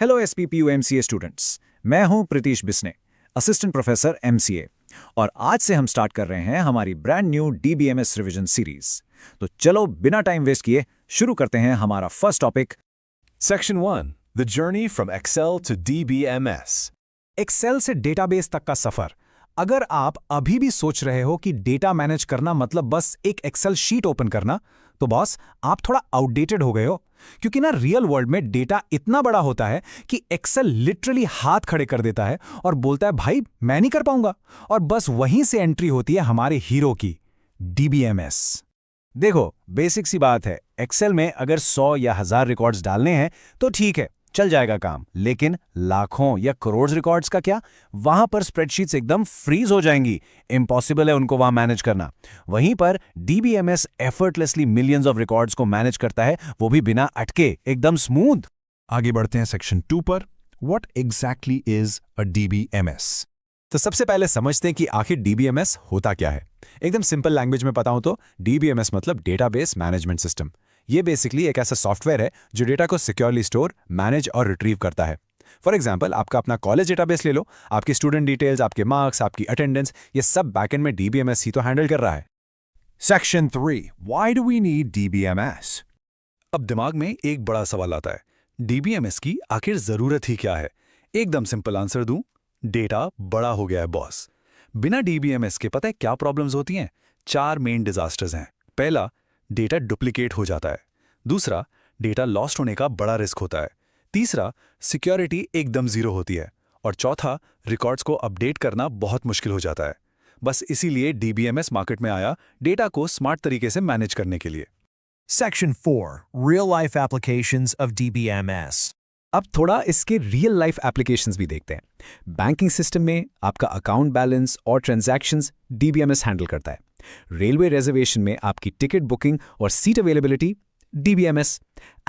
Hello SPPU MCA students, मैं हूं प्रीतीश बिस्ने, assistant professor MCA, और आज से हम स्टार्ट कर रहे हैं हमारी brand new DBMS revision series. तो चलो बिना टाइम वेस्ट किए शुरू करते हैं हमारा first topic. Section 1. The journey from Excel to DBMS. Excel से डेटाबेस तक का सफर। अगर आप अभी भी सोच रहे हो कि डेटा मैनेज करना मतलब बस एक एक्सेल शीट ओपन करना, तो बॉस आप थोड़ा आउटडेटेड हो गए हो, क्योंकि ना रियल वर्ल्ड में डेटा इतना बड़ा होता है कि एक्सेल लिटरली हाथ खड़े कर देता है और बोलता है भाई मैं नहीं कर पाऊंगा, और बस वहीं से एंट्री होती है हमारे हीरो की, डीबीएमएस। देखो, बेसिक सी बात है, एक्सेल में अगर 100 या 1000 रिकॉर्ड्स डालने हैं तो ठीक है, चल जाएगा काम। लेकिन लाखों या करोड़ रिकॉर्ड्स का क्या? वहां पर स्प्रेडशीट्स एकदम फ्रीज हो जाएंगी, इम्पॉसिबल है उनको वहां मैनेज करना। वहीं पर DBMS effortlessly millions of records को मैनेज करता है, वो भी बिना अटके, एकदम स्मूथ। आगे बढ़ते हैं सेक्शन 2 पर। What exactly is a DBMS? तो सबसे पहले समझते हैं कि आखिर डीबीएमएस होता क्या है। एकदम सिंपल लैंग्वेज में बताऊं तो डीबीएमएस मतलब डेटाबेस मैनेजमेंट सिस्टम। ये बेसिकली एक ऐसा सॉफ्टवेयर है जो डेटा को सिक्योरली स्टोर, मैनेज और रिट्रीव करता है। फॉर एग्जांपल, आपका अपना कॉलेज डेटाबेस ले लो, आपकी स्टूडेंट डिटेल्स, आपके मार्क्स, आपकी अटेंडेंस, ये सब बैकएंड में डीबीएमएस ही तो हैंडल कर रहा है। Section 3. Why do we need DBMS? अब दिमाग में एक बड़ा सवाल आता है, डीबीएमएस की आखिर जरूरत ही क्या है? एकदम सिंपल आंसर दूं, डेटा बड़ा हो गया है बॉस। बिना डीबीएमएस के पता है क्या प्रॉब्लम्स होती हैं? 4 मेन डिजास्टर्स हैं। पहला, डेटा डुप्लीकेट हो जाता है। दूसरा, डेटा लॉस्ट होने का बड़ा रिस्क होता है। तीसरा, सिक्योरिटी एकदम जीरो होती है। और चौथा, रिकॉर्ड्स को अपडेट करना बहुत मुश्किल हो जाता है। बस इसीलिए डीबीएमएस मार्केट में आया, डेटा को स्मार्ट तरीके से मैनेज करने के लिए। Section 4. Real-life applications of DBMS. अब थोड़ा इसके रियल लाइफ एप्लीकेशंस भी देखते हैं। बैंकिंग सिस्टम में आपका अकाउंट बैलेंस और ट्रांजैक्शंस डीबीएमएस हैंडल करता है। रेलवे रिजर्वेशन में आपकी टिकट बुकिंग और सीट अवेलेबिलिटी डीबीएमएस।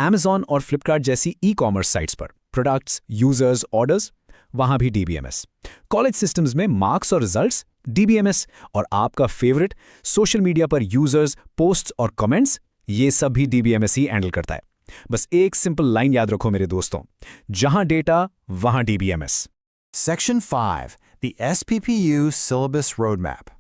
Amazon और फ्लिपकार्ट जैसी ई कॉमर्स साइट्स पर प्रोडक्ट्स, यूजर्स, ऑर्डर्स, वहां भी डीबीएमएस। कॉलेज सिस्टम्स में मार्क्स और रिजल्ट्स डीबीएमएस। और आपका फेवरेट सोशल मीडिया पर यूजर्स, पोस्ट्स और कमेंट्स, ये सब भी डीबीएमएस ही हैंडल करता है। बस एक सिंपल लाइन याद रखो मेरे दोस्तों, जहां डेटा वहां DBMS. Section 5. The SPPU Syllabus Roadmap.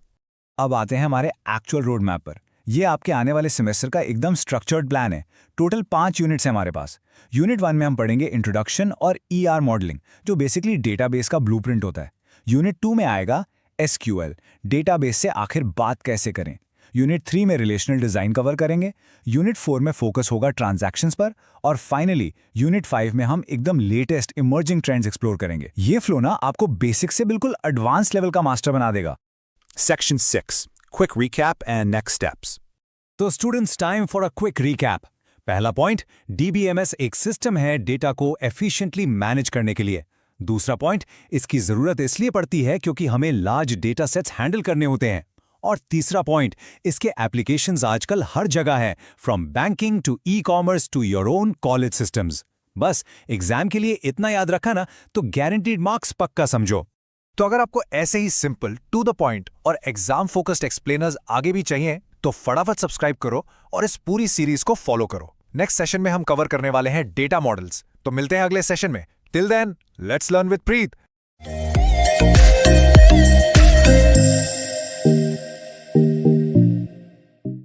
अब आते हैं हमारे एक्चुअल रोड मैप पर। ये आपके आने वाले सेमेस्टर का एकदम स्ट्रक्चर्ड प्लान है। टोटल 5 यूनिट्स हैं हमारे पास। यूनिट 1 में हम पढ़ेंगे इंट्रोडक्शन और ईआर मॉडलिंग, जो बेसिकली डेटाबेस का ब्लूप्रिंट होता है। यूनिट 2 में आएगा एसक्यूएल, डेटाबेस से आखिर बात कैसे करें। यूनिट 3 में रिलेशनल डिजाइन कवर करेंगे। यूनिट 4 में फोकस होगा ट्रांजैक्शंस पर। और फाइनली यूनिट 5 में हम एकदम लेटेस्ट इमर्जिंग ट्रेंड्स एक्सप्लोर करेंगे। ये फ्लो ना आपको बेसिक से बिल्कुल एडवांस लेवल का मास्टर बना देगा। Section 6. Quick recap and next steps. तो students, time for a quick recap. पहला पॉइंट, डीबीएमएस एक सिस्टम है डेटा को एफिशिएंटली मैनेज करने के लिए। दूसरा पॉइंट, इसकी जरूरत इसलिए पड़ती है क्योंकि हमें लार्ज डेटा सेट्स हैंडल करने होते हैं। और तीसरा पॉइंट, इसके एप्लीकेशंस आजकल हर जगह है, from banking to e commerce to your own college systems. बस एग्जाम के लिए इतना याद रखा ना, तो गारंटीड मार्क्स पक्का समझो। तो अगर आपको ऐसे ही सिंपल, टू द पॉइंट और एग्जाम फोकस्ड एक्सप्लेनर्स आगे भी चाहिए, तो फटाफट सब्सक्राइब करो और इस पूरी सीरीज को फॉलो करो। नेक्स्ट सेशन में हम कवर करने वाले हैं डेटा मॉडल्स। तो मिलते हैं अगले सेशन में। Till then, let's learn with Preet.